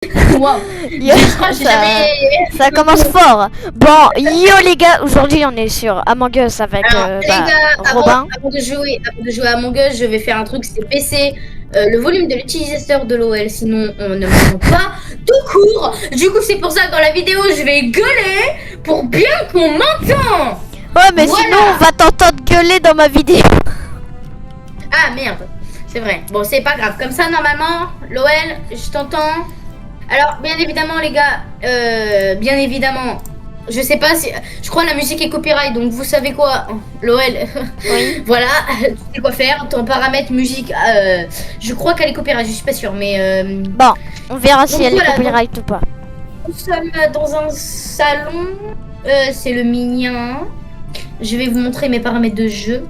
Waouh. Yo, ça commence fort. Bon, yo les gars, aujourd'hui on est sur Among Us avec Alors, les gars, Robin. avant de jouer à Among Us, je vais faire un truc, c'est baisser le volume de l'utilisateur de l'OL, sinon on ne m'entend pas tout court. Du coup, c'est pour ça que dans la vidéo, je vais gueuler pour bien qu'on m'entende. Ouais, mais Voilà. sinon on va t'entendre gueuler dans ma vidéo. Ah merde, c'est vrai. Bon, c'est pas grave. Comme ça, normalement, l'OL, je t'entends. Alors, bien évidemment, les gars, bien évidemment, je sais pas si. Je crois la musique est copyright, donc vous savez quoi, l'OL. Oui. Voilà, tu sais quoi faire. Ton paramètre musique, je crois qu'elle est copyright, je suis pas sûre, mais. Bon, on verra si Donc elle voilà, est copyright ou pas. Nous sommes dans un salon, c'est le mien. Je vais vous montrer mes paramètres de jeu.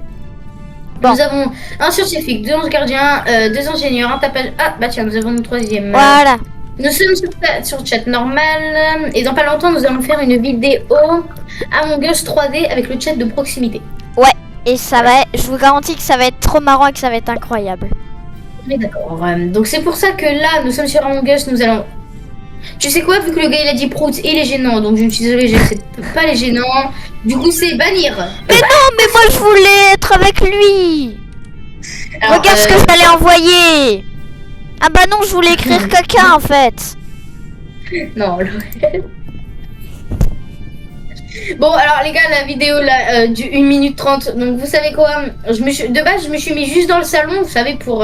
Bon. Nous avons un scientifique, deux anges gardiens, deux ingénieurs, un tapage. Ah bah tiens, nous avons une troisième. Voilà. Nous sommes sur chat normal et dans pas longtemps nous allons faire une vidéo Among Us 3D avec le chat de proximité. Ouais, et ça va, je vous garantis que ça va être trop marrant et que ça va être incroyable. On est d'accord. Donc c'est pour ça que là nous sommes sur Among Us, nous allons. Tu sais quoi, vu que le gars il a dit prout, il est gênant, donc je suis désolée, j'accepte pas les gênants. Du coup c'est bannir. Mais non, mais moi je voulais être avec lui. Alors, Regarde ce que je t'allais envoyer. Ah bah non, je voulais écrire caca en fait. Non. Bon alors les gars, la vidéo là du 1 minute 30. Donc vous savez quoi, de base je me suis mis juste dans le salon, vous savez, pour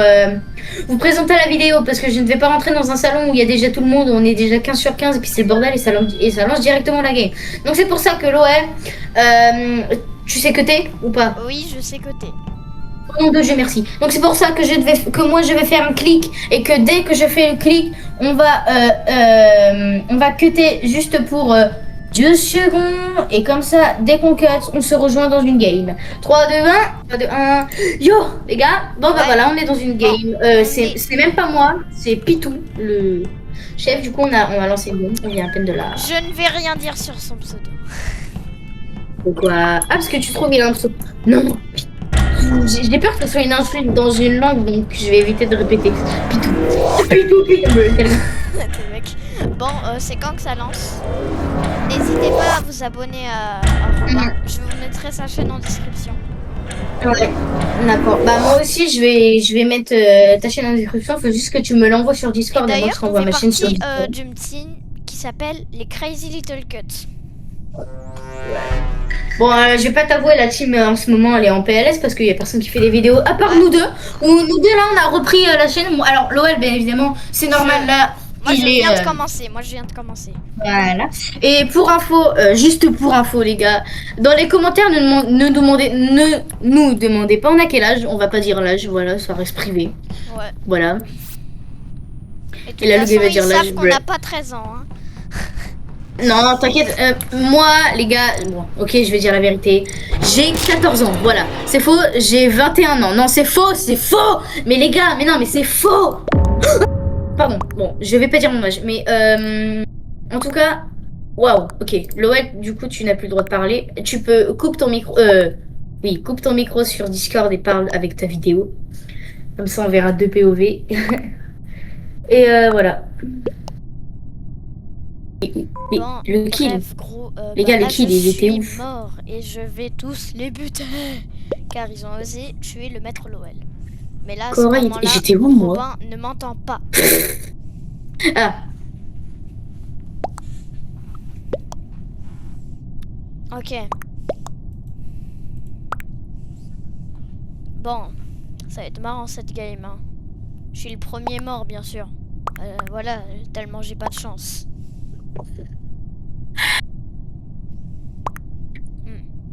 vous présenter la vidéo, parce que je ne vais pas rentrer dans un salon où il y a déjà tout le monde, où on est déjà 15 sur 15 et puis c'est le bordel et ça lance directement la game. Donc c'est pour ça que l'OL, tu sais que t'es ou pas? Oui, je sais que t'es. Au nom de Dieu merci. Donc c'est pour ça que moi je vais faire un clic et que dès que je fais le clic, on va cutter juste pour 2 secondes et comme ça, dès qu'on cut, on se rejoint dans une game. 3, 2, 1, 3, 2, 1. Yo les gars, bon bah voilà, on est dans une game. C'est même pas moi, c'est Pitou, le chef. Du coup on a lancé une game, on vient à peine de la... Je ne vais rien dire sur son pseudo. Pourquoi? Ah parce que tu trouves qu'il a un pseudo. Non, j'ai peur que ce soit une insulte dans une langue, donc je vais éviter de répéter. Pitou. Pitou, pitou. T'es mec. Bon, c'est quand que ça lance? N'hésitez pas à vous abonner à Robin. Je vous mettrai sa chaîne en description. Ouais, d'accord. Bah moi aussi je vais mettre ta chaîne en description, faut juste que tu me l'envoies sur Discord et moi je D'ailleurs, on t'envoie fait ma chaîne sur partie Discord. d'une team qui s'appelle les Crazy Little Cuts. Bon, je vais pas t'avouer, la team en ce moment elle est en PLS parce qu'il y a personne qui fait des vidéos à part nous deux. Où nous deux là on a repris la chaîne. Bon, alors l'OL bien évidemment, c'est normal là. Moi je il est, viens de commencer. Voilà. Et pour info, juste pour info les gars, dans les commentaires ne nous demandez pas on a quel âge, on va pas dire l'âge, voilà, ça reste privé. Ouais. Voilà. Et là, le gars va ils dire l'âge, savent qu'on n'a pas 13 ans. Hein. Non, t'inquiète, moi les gars, bon, ok, je vais dire la vérité. J'ai 14 ans, voilà. C'est faux, j'ai 21 ans. Non, c'est faux, c'est faux. Mais les gars, mais non, mais c'est faux. Pardon, bon, je vais pas dire mon âge, mais en tout cas, waouh, ok. L'OL, du coup, tu n'as plus le droit de parler. Tu peux coupe ton micro, oui, coupe ton micro sur Discord et parle avec ta vidéo. Comme ça, on verra 2 POV. Et voilà. Mais Bon, le kill. bref, gros, Les gars, là, les kills, ils étaient ouf. mort et je vais tous les buter car ils ont osé tuer le maître LOL. Mais là, à ce Correct. moment-là, J'étais où, moi? Robin ne m'entend pas. Ah, Ok. Bon, ça va être marrant cette game. Hein. Je suis le premier mort, bien sûr. Voilà, tellement j'ai pas de chance.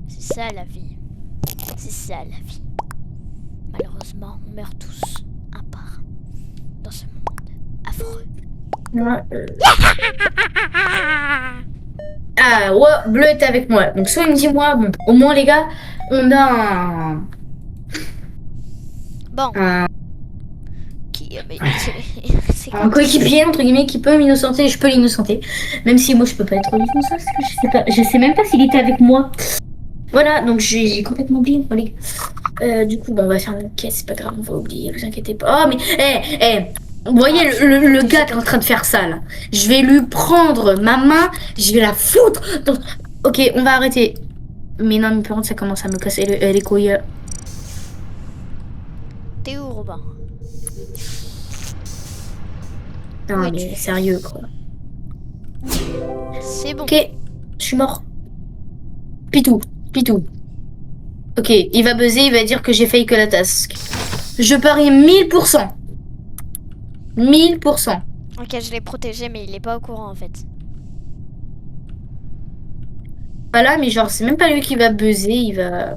C'est ça la vie. C'est ça la vie. Malheureusement, on meurt tous, un par un, dans ce monde affreux. Ah, ouais, Bleu est avec moi. Donc, soit il me dit, moi, bon, au moins, les gars, on a Bon. un Mais c'est un coéquipier, entre guillemets, qui peut m'innocenter. Je peux l'innocenter. Même si moi, je peux pas être innocent, parce que je sais même pas s'il était avec moi. Voilà, donc j'ai complètement oublié. Du coup, bon, on va faire une quête, c'est pas grave, on va oublier, vous inquiétez pas. Oh, mais, Vous voyez le gars qui est en train de faire ça là. Je vais lui prendre ma main, je vais la foutre. Ok, on va arrêter. Mais non, mais par contre, ça commence à me casser les couilles. T'es où, Robin? Non, Oui, mais sérieux quoi. C'est bon. Ok, je suis mort. Pitou. Ok, il va buzzer, il va dire que j'ai fake la task. Je parie 1000%. 1000%. Ok, je l'ai protégé, mais il est pas au courant en fait. Voilà, mais genre, c'est même pas lui qui va buzzer, il va...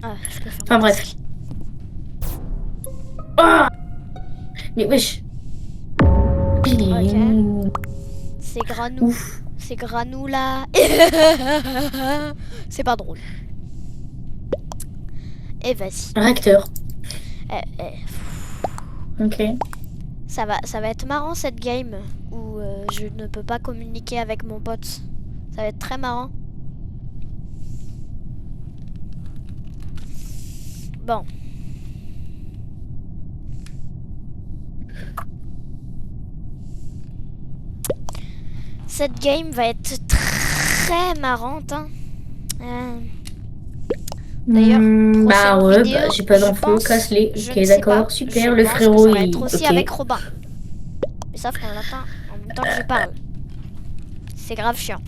Ah, je peux faire Enfin mon bref. masque. Oh mais wesh. C'est Granou. Ouf. C'est Granou là. C'est pas drôle. Et vas-y. Réacteur. Eh. Ok. Ça va être marrant cette game où je ne peux pas communiquer avec mon pote. Ça va être très marrant. Bon. Cette game va être très marrante. Hein. D'ailleurs, bah prochaine ouais, vidéo, bah, j'ai pas je d'infos, pense- casse-les. je Ok, ne sais d'accord, pas. super. Je Le pense que frérot, ça va être aussi ok. avec Robin. Mais ça, faut l'attendre en même temps que je parle. C'est grave chiant.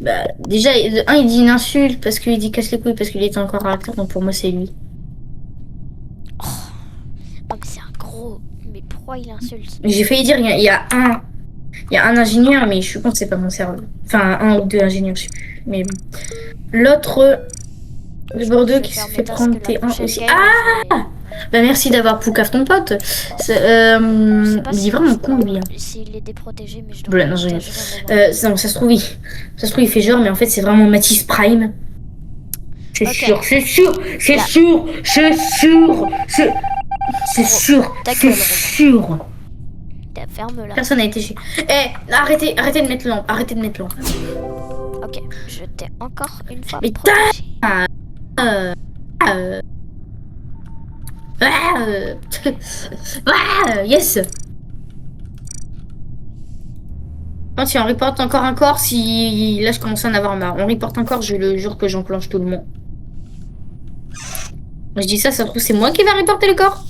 Bah, déjà, il dit une insulte parce qu'il dit casse les couilles parce qu'il était encore réacteur, donc pour moi, c'est lui. Non mais c'est un gros... Mais pourquoi il insulte? J'ai failli dire, il y a un ingénieur, mais je suis con, c'est pas mon cerveau. Enfin, un ou deux ingénieurs, je sais plus. Mais bon. L'autre, le Bordeaux qui se fait prendre T1 aussi. Ah! Bah merci d'avoir Poucave ton pote. Il est vraiment con lui. S'il est déprotégé, mais je Voilà, non, non, ça se trouve, il fait genre, mais en fait, c'est vraiment Matisse Prime. C'est sûr, c'est sûr, c'est sûr, c'est sûr, c'est sûr, c'est sûr. Ferme-la. Personne n'a été chez. Eh, arrêtez de mettre l'ombre, arrêtez de mettre l'ombre. Ok, je t'ai encore une fois mais protégé. Yes. Non, si on reporte encore un corps, si là je commence à en avoir marre. On reporte encore, je le jure que j'enclenche tout le monde. Je dis ça se trouve c'est moi qui vais reporter le corps.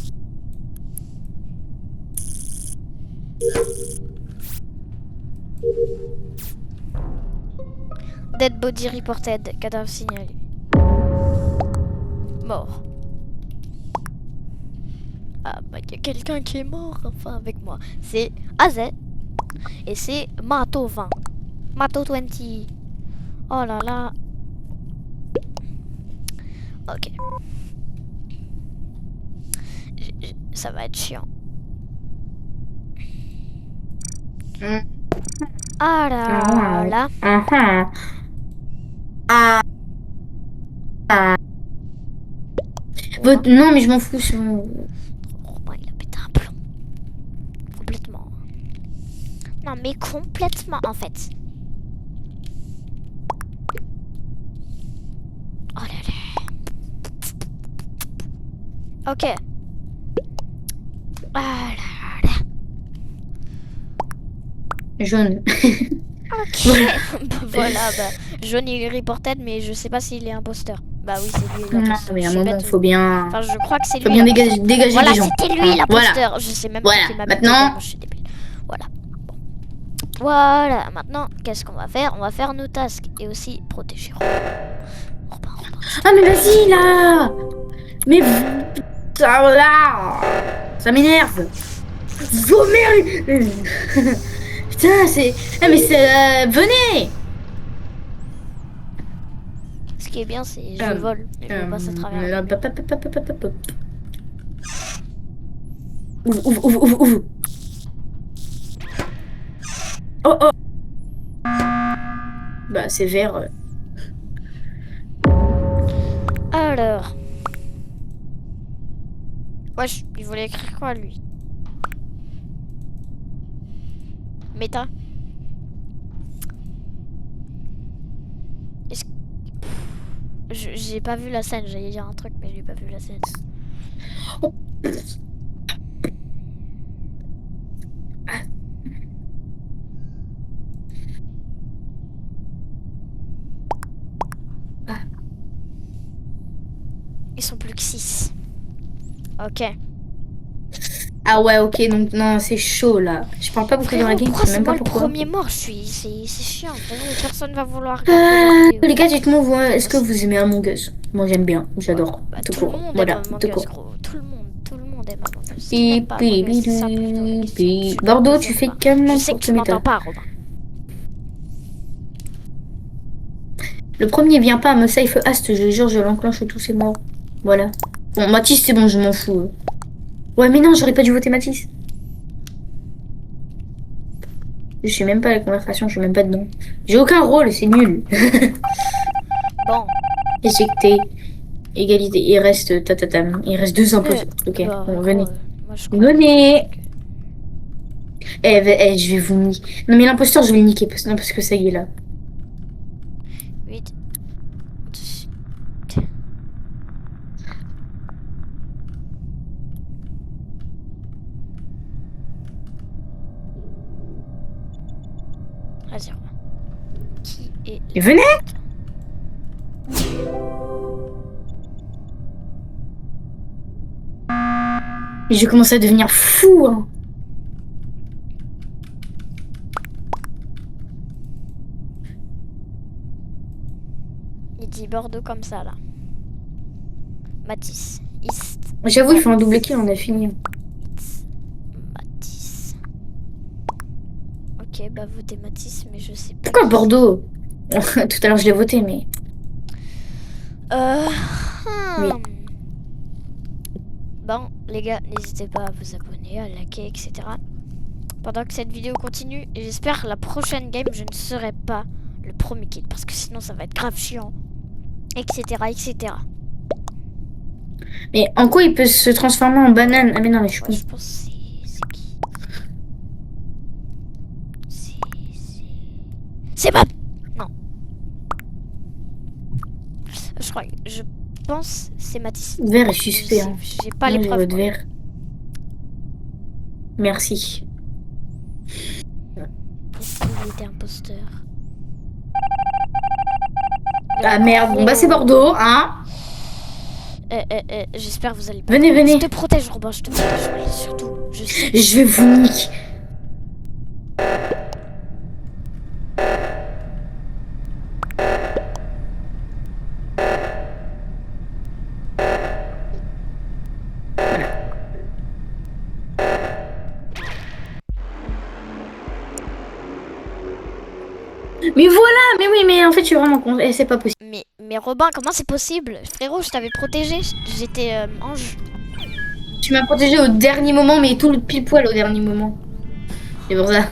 Dead body reported, cadavre signalé. Mort. Ah bah il y a quelqu'un qui est mort enfin avec moi. C'est AZ et c'est Mato 20. Mato 20. Oh là là. Ok. Ça va être chiant. Ah là là. Non mais je m'en fous. Robin il a pété un plomb. Complètement. Non mais complètement en fait. Oh là là. Ok. Ah là là. Jaune. Ok. Voilà, bah, jaune il est reported, mais je sais pas s'il est imposteur. Bah oui, c'est lui l'imposteur. Mais à un moment, faut bien. Enfin, je crois que c'est lui. Faut bien dégager voilà, les gens. c'était lui l'imposteur. Voilà. Je sais même voilà. pas qui m'a Maintenant. Je suis débile. Voilà. Bon. Voilà. Maintenant, qu'est-ce qu'on va faire? On va faire nos tasks et aussi protéger Robin. Ah mais vas-y là. Mais ça là. Ça m'énerve. Vomir. Putain, c'est. Ah mais c'est. Venez. Ce qui est bien, c'est je vole. Je passe à travers. Ouvre. Oh. Bah c'est vert. Alors. Wesh, il voulait écrire quoi lui? Méta. Est-ce que... J'ai pas vu la scène, j'allais dire un truc mais j'ai pas vu la scène. Oh, ah. Ils sont plus que 6. Ok. Ah ouais, ok, donc non, c'est chaud là. Je parle pas beaucoup dans la Frérot, game, pourquoi je sais c'est même moi pas le pourquoi. premier mort? C'est chiant. Frérot, personne va vouloir regarder la vidéo. Les gars, dites-moi, est-ce que vous aimez Among Us? Moi j'aime bien, j'adore. Bah, Tout tout le court. monde aime Voilà, Among tout Us, court. gros. Tout le monde aime Among Us. Qui Pi, n'aime pas pi, Among Us? C'est ça plutôt la question. Je Bordeaux, ne tu sais fais pas. comment Je sais pour que te tu mettre m'entends pas, Robin. Le premier vient pas à me safe ast, je jure, je l'enclenche tous c'est mort. Voilà. Bon, Mathis, c'est bon, je m'en fous. Ouais, mais non, j'aurais pas dû voter Mathis. Je suis même pas à la conversation, je suis même pas dedans. J'ai aucun rôle, c'est nul. Bon. Éjecté. Égalité. Il reste tatatam. Il reste 2 imposteurs. Ok, Bah, bon, gros, venez. moi, je crois Venez. Je vais vous niquer. Non, mais l'imposteur, je vais le niquer non, parce que ça y est là. 8. Vas-y, Robin. Qui est... Mais venez. J'ai commencé à devenir fou. Hein. Il dit Bordeaux comme ça, là. Mathis. East. J'avoue, il faut un double kill, on a fini. Mathis. Ok, bah votez Mathis, mais je sais pas. Pourquoi Bordeaux? Tout à l'heure, je l'ai voté, mais... Oui. Bon, les gars, n'hésitez pas à vous abonner, à liker, etc. Pendant que cette vidéo continue, et j'espère la prochaine game, je ne serai pas le premier kill, parce que sinon ça va être grave chiant, etc., etc. Mais en quoi il peut se transformer en banane? Ah mais non, mais je suis Ouais, con. je pense que c'est qui? C'est Bob. Non. Je pense c'est Mathis. Vert est suspect. Hein. J'ai pas les Moi, j'ai preuves. votre vert. Merci. Il était imposteur. Ah merde, bon bah c'est Bordeaux, hein. J'espère que vous allez pas. Venez, venez. Je te protège, Robin, je te protège. Mais surtout, je sais. Je vais vous niquer. Mais voilà, mais oui, mais en fait je suis vraiment con. Et c'est pas possible. Mais Robin, comment c'est possible? Frérot, je t'avais protégé. J'étais ange. Tu m'as protégé au dernier moment, mais tout le pile poil au dernier moment. C'est pour ça.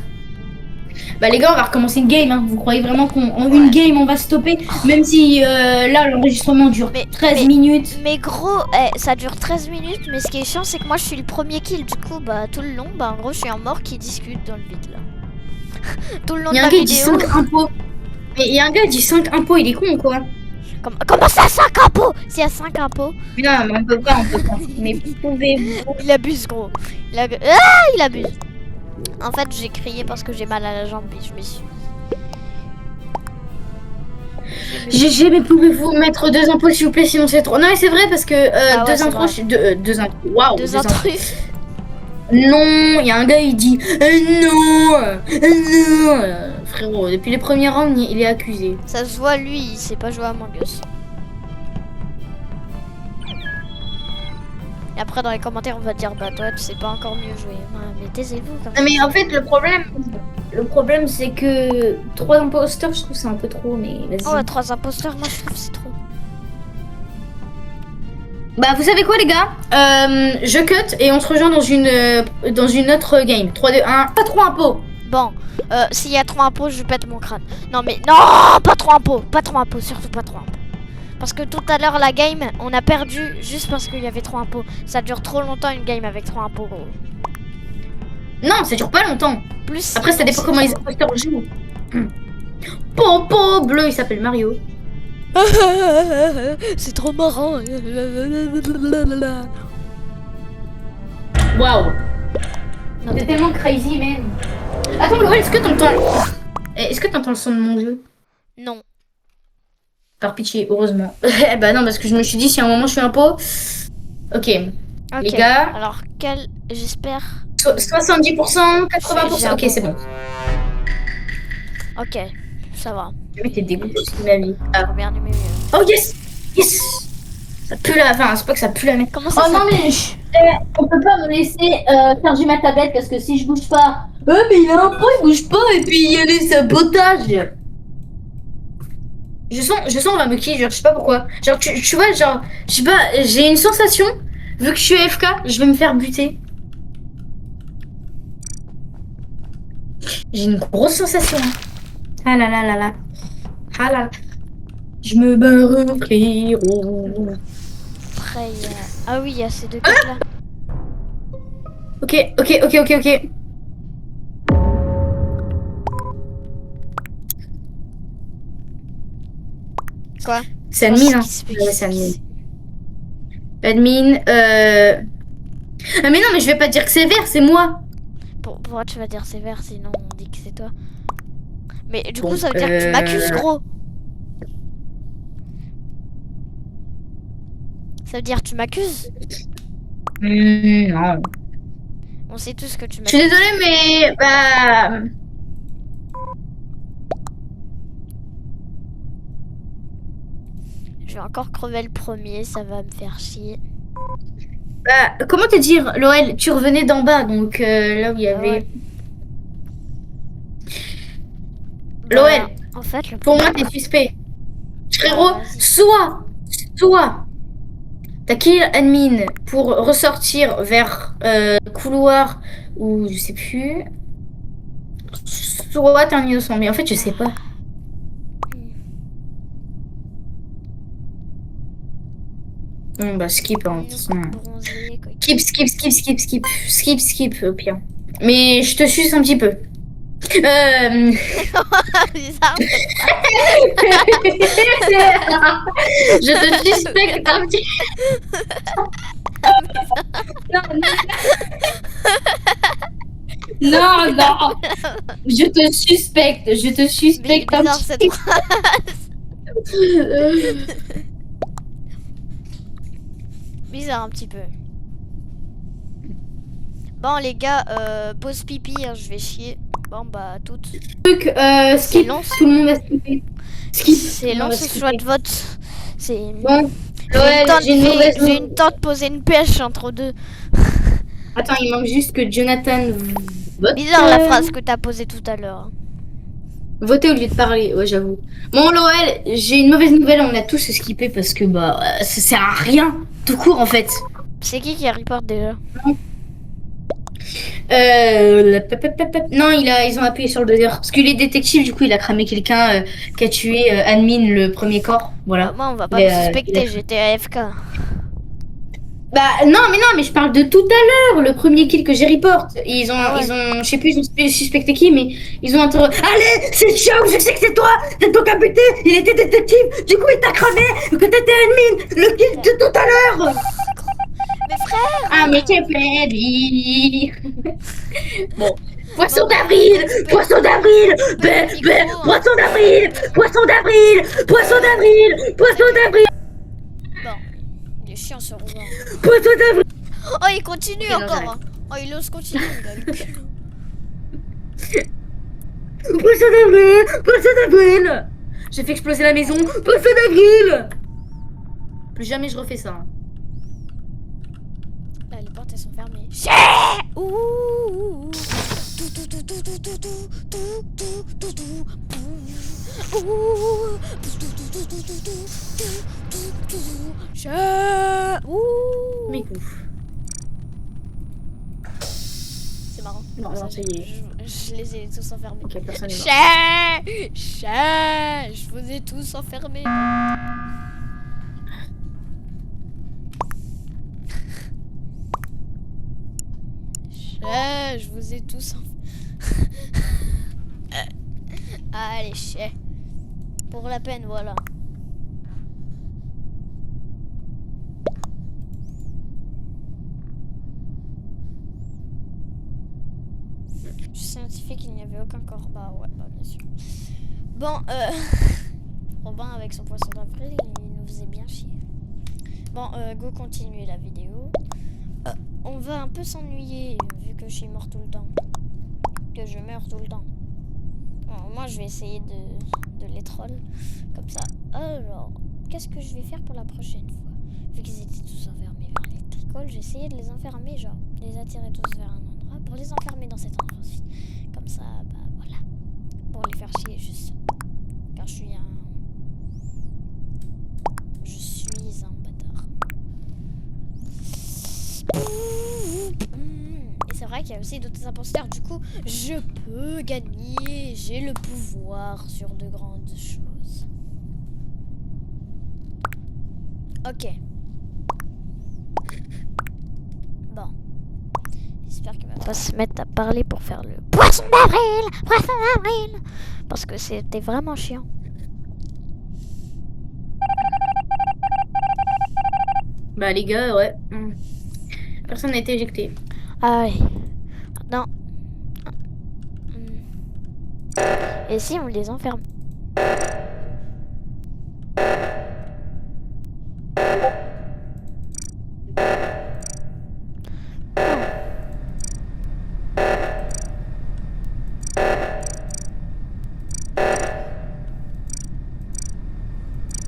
Bah les gars, on va recommencer une game. Hein. Vous croyez vraiment qu'en une game on va stopper? Même si là l'enregistrement dure 13 minutes. Mais gros, ça dure 13 minutes. Mais ce qui est chiant, c'est que moi je suis le premier kill. Du coup, bah tout le long, bah en gros, je suis un mort qui discute dans le vide là. Tout le long de la vidéo. Il y a un gars qui dit 5 impôts. Mais il y a un gars qui dit 5 impôts, il est con ou quoi? Comment ça, 5 impôts? S'il y a 5 impôts. Mais non, mais on peut pas. Mais pouvez-vous... Il abuse, gros. Il abuse. En fait, j'ai crié parce que j'ai mal à la jambe et je me suis... GG, mais pouvez-vous mettre 2 impôts s'il vous plaît, sinon c'est trop... Non mais c'est vrai parce que 2 intros... 2 intros... Waouh, 2 intrus. Non, il y a un gars, il dit non. Frérot, depuis les premiers rounds, il est accusé. Ça se voit, lui, il sait pas jouer à Among Us. Et après, dans les commentaires, on va dire, bah toi, tu sais pas encore mieux jouer. Ouais, mais taisez-vous quand même. Mais en fait, le problème, c'est que 3 imposteurs, je trouve c'est un peu trop, mais vas-y. Oh, 3 imposteurs, moi, je trouve c'est trop. Bah, vous savez quoi, les gars? Je cut et on se rejoint dans une autre game. 3, 2, 1. Pas trop impôts. Bon, s'il y a trop impôts, je pète mon crâne. Non, mais non, pas trop impôts. Pas trop impôts, surtout pas trop impôts. Parce que tout à l'heure, la game, on a perdu juste parce qu'il y avait trop impôts. Ça dure trop longtemps une game avec trop impôts, gros. Non, ça dure pas longtemps. Plus. Après, ça dépend comment les imposteurs jouent. Popo bleu, il s'appelle Mario. C'est trop marrant. Waouh. Non, T'es tellement crazy, man. Attends, Laurel, est-ce que t'entends le son de mon jeu? Non. Par pitié, heureusement. Eh bah non, parce que je me suis dit, si à un moment je suis un pot. Ok. Les Ok. gars, Alors, j'espère. 70%, 80%. Ok, c'est bon. Ok, ça va. Oui, t'es dégoûté aussi de ma vie. Ah. Première numéro. Oh yes! Yes! Ça pue la. Enfin, c'est pas que ça pue la merde. Comment ça Oh non, mais on peut pas me laisser charger ma tablette parce que si je bouge pas. Mais il y a un point, il bouge pas et puis il y a les sabotages. On va me kill, genre, je sais pas pourquoi. Genre, tu vois, genre, je sais pas, j'ai une sensation, vu que je suis AFK, je vais me faire buter. J'ai une grosse sensation. Ah là là là là. Ah là là. Je me barre, frérot. Après, il y a... Ah oui, il y a ces deux quêtes là. Ok, ok, ok, ok, ok. Quoi? C'est admin, hein. Qu'est-ce Ouais, c'est admin. qui- Admin, Ah mais non, mais je vais pas dire que c'est vert, c'est moi. Pourquoi tu vas dire sévère sinon on dit que c'est toi? Mais du Bon, coup, ça veut dire que tu m'accuses, gros. Ça veut dire que tu m'accuses? Non. On sait tous que tu Je suis m'accuses. désolée, mais bah. Je vais encore crever le premier, ça va me faire chier. Bah, comment te dire, Loël, tu revenais d'en bas, donc là où il y avait. Ouais. Loël, En fait, le pour moi, problème... t'es suspect. Frérot, vas-y. soit t'as kill admin pour ressortir vers couloir ou je sais plus, soit t'es un innocent. Mais en fait, je sais pas. Bon, bah, skip, hein. Bronzé, quoi. Skip, au pire. Mais je te suce un petit peu. Bizarre. Je te suspecte un petit Non, non. Je te suspecte un Bizarre petit cette phrase. Bizarre un petit peu. Bon les gars, pause pipi, hein, je vais chier. Bon bah toutes. truc, skip, long, tout le monde va skipper. Skip. C'est long ce choix de vote. C'est. Bon, Noël, j'ai une mauvaise J'ai une tente de poser une pêche entre deux. Attends, il manque juste que Jonathan vote. Bizarre la phrase que t'as posée tout à l'heure. Voter au lieu de parler, ouais, j'avoue. Bon, Noël, j'ai une mauvaise nouvelle, on a tous skippé parce que bah ça sert à rien, tout court en fait. C'est qui reporte déjà? Non, ils ont appuyé sur le buzzer. Parce qu'il est détective, du coup, il a cramé quelqu'un qui a tué Admin, le premier corps. Voilà. Moi, on va pas me suspecter, j'étais AFK. Bah, non, mais je parle de tout à l'heure, le premier kill que j'ai report. Ils ont, je sais plus, ils ont suspecté qui, mais ils ont interrogé. Allez, c'est Chow, je sais que c'est toi, c'est ton capitaine, il était détective, du coup, il t'a cramé, que t'étais Admin, le kill de tout à l'heure. Mais frère! Ah, mais t'es baby! Bon. Poisson d'avril! Poisson d'avril! Poisson d'avril! Poisson d'avril! Poisson d'avril! Poisson d'avril! Bon, il est chiant ce Robin. Poisson d'avril! Oh, il continue encore! Oh, il ose continuer, il a le cul. Poisson d'avril! Poisson d'avril! J'ai fait exploser la maison! Poisson d'avril! Plus jamais je refais ça. Là, les portes elles sont fermées. Ouh. Mais ouf. C'est marrant. Non, ça y est. Je les ai tous enfermés. Ok, personne n'est mort. Je vous ai tous enfermés. Je vous ai tous Allez, chais. Pour la peine, voilà. Je suis scientifique, il n'y avait aucun corps. Bah ouais, bah bien sûr. Bon, Robin avec son poisson d'avril, il nous faisait bien chier. Bon, go continuer la vidéo. On va un peu s'ennuyer vu que je suis mort tout le temps. Que je meurs tout le temps. Bon, moi je vais essayer de les troll comme ça. Alors, qu'est-ce que je vais faire pour la prochaine fois? Vu qu'ils étaient tous enfermés vers l'électricole, j'ai essayé de les enfermer, genre les attirer tous vers un endroit pour les enfermer dans cet endroit-ci. Comme ça, bah voilà. Pour les faire chier juste. Car je suis un bâtard. Et c'est vrai qu'il y a aussi d'autres imposteurs. Du coup, je peux gagner. J'ai le pouvoir sur de grandes choses. Ok. Bon. J'espère qu'il va pas se mettre à parler pour faire le poisson d'avril. Poisson d'avril. Parce que c'était vraiment chiant. Bah les gars, ouais. Personne n'a été éjecté. Allez. Maintenant. Et si on les enferme?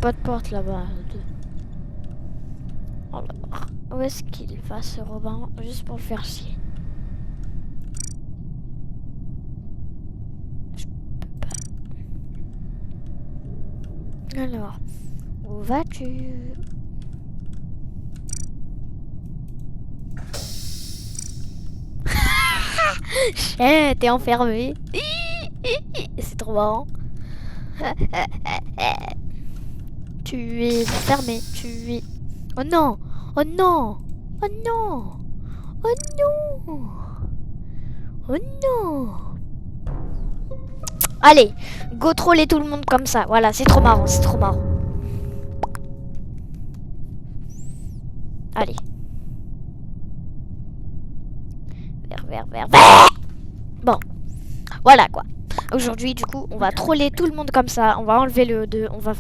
Pas de porte là-bas. Alors, où est-ce qu'il va ce Robin? Juste pour le faire chier. Je peux pas. Alors, où vas-tu? Chien, t'es enfermé. C'est trop marrant. Tu es enfermé, tu es... Oh non! Oh non! Oh non! Oh non! Oh non! Allez, go troller tout le monde comme ça. Voilà, c'est trop marrant, c'est trop marrant. Allez. Vert. Bon. Voilà quoi. Aujourd'hui, du coup, on va troller tout le monde comme ça. On va enlever le 2. On va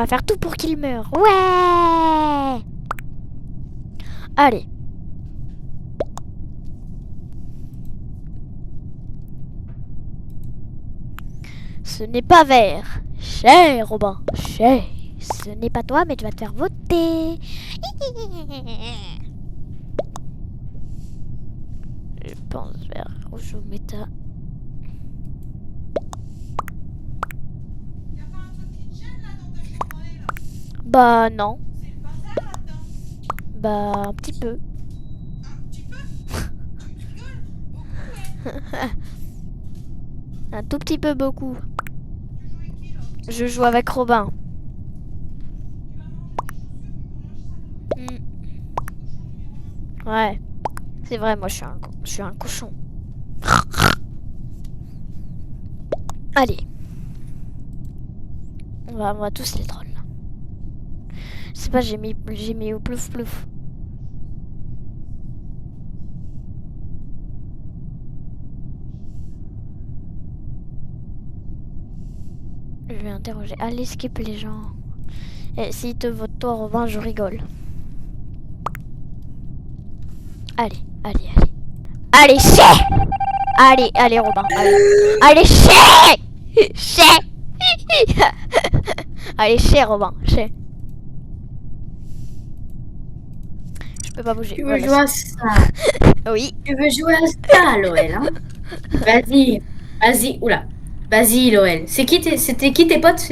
faire tout pour qu'il meure. Ouais! Allez. Ce n'est pas vert. Cher Robin. Cher. Ce n'est pas toi, mais tu vas te faire voter. Je pense vers rouge au méta. Bah non. C'est le bazar là-dedans. Bah un petit peu. Un petit peu. Tu rigoles. Beaucoup, ouais. Un tout petit peu beaucoup. Tu joues avec qui là? Je joue avec Robin. Tu vas manger des chaussures, tu manges ça. Cochon numéro 1. Ouais. C'est vrai, moi je suis un cochon. Allez. On va tous les trolls. Je sais pas, j'ai mis au plouf plouf. Je vais interroger. Allez, skip les gens. Et s'ils te votent toi, Robin, je rigole. Allez. Allez, chais! Allez, Robin. Allez, chais! Chais! Allez, chais, Robin. Chais. Je peux pas bouger. Tu veux jouer à ça? Oui. Tu veux jouer à ça, Loël, hein? Vas-y, oula. Vas-y, Loël. C'était qui tes potes?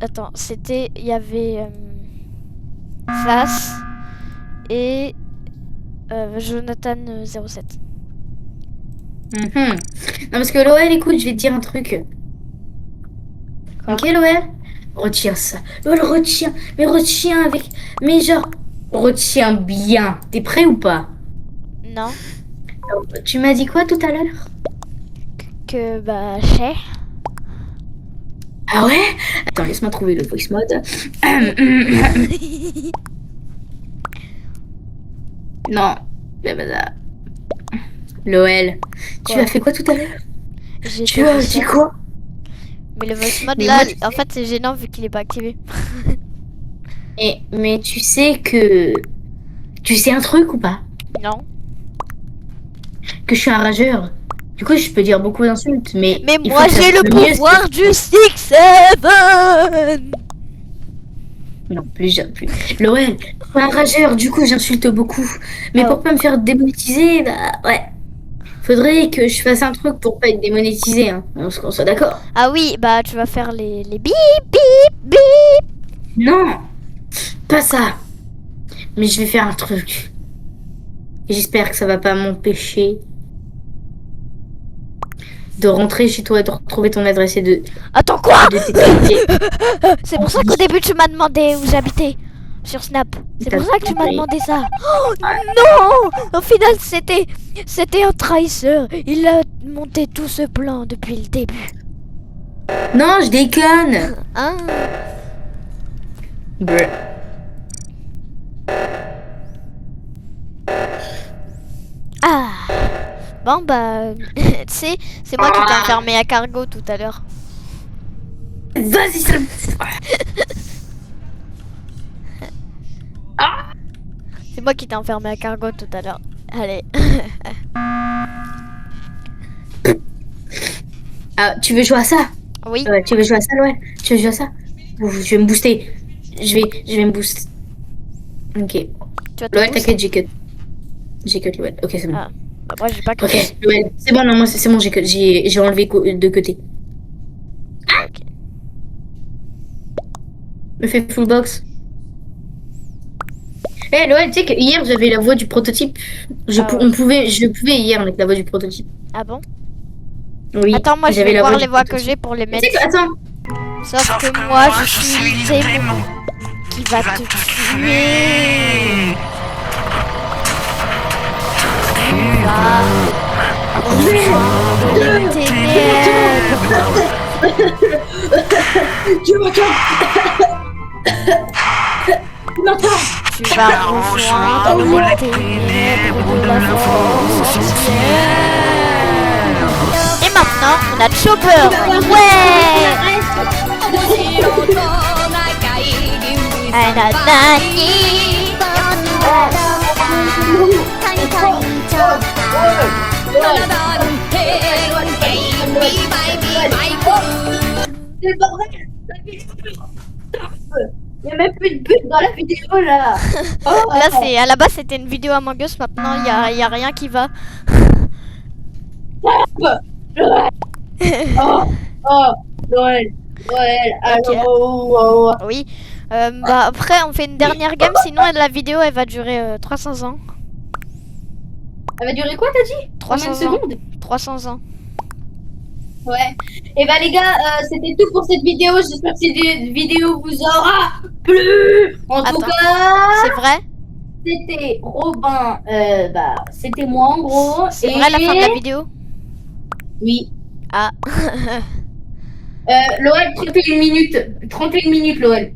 Attends, il y avait Flas et Jonathan 07. Non, parce que Loël, écoute, je vais te dire un truc. Quoi? Ok, Loël? Retiens ça. Loël, retiens. Mais retiens avec... Mais genre, retiens bien. T'es prêt ou pas? Non. Tu m'as dit quoi tout à l'heure? Que chais. Ah ouais? Attends, laisse-moi trouver le voice mode. Non. Loël, tu Quoi? as fait quoi tout à l'heure? J'ai Tu fait as ça. dit quoi? Mais le voice mode Mais là, moi, tu en fait, c'est gênant vu qu'il est pas activé. Mais tu sais que... Tu sais un truc ou pas? Non. Que je suis un rageur. Du coup, je peux dire beaucoup d'insultes, mais... Mais il moi, faut que ça j'ai soit le mieux, pouvoir du 6-7. Non, plus. Loël, je suis un rageur, du coup, j'insulte beaucoup. Mais Oh. pour pas me faire démonétiser, bah ouais. Faudrait que je fasse un truc pour pas être démonétisé, hein. Qu'on soit d'accord. Ah oui, bah tu vas faire les bip bip bip. Non, pas ça. Mais je vais faire un truc. Et j'espère que ça va pas m'empêcher de rentrer chez toi et de retrouver ton adresse et Attends quoi? de t'expliquer. C'est pour ça qu'au début tu m'as demandé où j'habitais sur Snap. C'est pour ça que tu m'as demandé ça. Oh non! Au final c'était un trahisseur. Il a monté tout ce plan depuis le début. Non, je déconne. Hein? Brr. Ah. Bon bah tu sais, c'est moi qui t'ai enfermé à cargo tout à l'heure. Vas-y, ça... C'est moi qui t'ai enfermé à cargo tout à l'heure. Allez. Ah, tu veux jouer à ça? Oui. Tu veux jouer à ça, ouais? Tu veux jouer à ça? Ouh, je vais me booster. Je vais me booster. Ok. Tu vas te Loël, booster. t'inquiète, j'ai cut. J'ai cut, Loël. Ok, c'est bon. Ah. Bah moi j'ai pas cru. Ok, Loël. C'est bon, non, moi, c'est bon, j'ai cut. J'ai enlevé de côté. Ok. Me fais full box. Eh, Loël, tu sais que hier, j'avais la voix du prototype. Je Ah ouais. pouvais hier avec la voix du prototype. Ah bon? Oui. Attends, moi je j'avais vais la voir voix les du voix que prototype. j'ai pour les Tu mettre. sais que, attends. Sauf que moi je suis démon qui va te tuer. Tu vas rejoindre les ténèbres. Tu m'entends? Tu m'entends? Tu vas rejoindre les ténèbres de la force entière. Et maintenant, on a Chopper. Ouais! C'est pas vrai. Il y a même plus de but dans la vidéo là. Oh, Là, c'est à la base c'était une vidéo Among Us. Maintenant, il y a rien qui va. oh, Noël, Ok. allô. Oui. Bah après, on fait une dernière game. Sinon, la vidéo elle va durer 300 ans. Elle va durer quoi, t'as dit? 300 Combien de ans. secondes? 300 ans. Ouais. Et bah les gars, c'était tout pour cette vidéo. J'espère que cette vidéo vous aura plu. En tout Attends. cas, C'est vrai? c'était Robin. C'était moi en gros. C'est vrai la fin de la vidéo? Oui. Ah. Loël, 31 minutes. 31 minutes, Loël.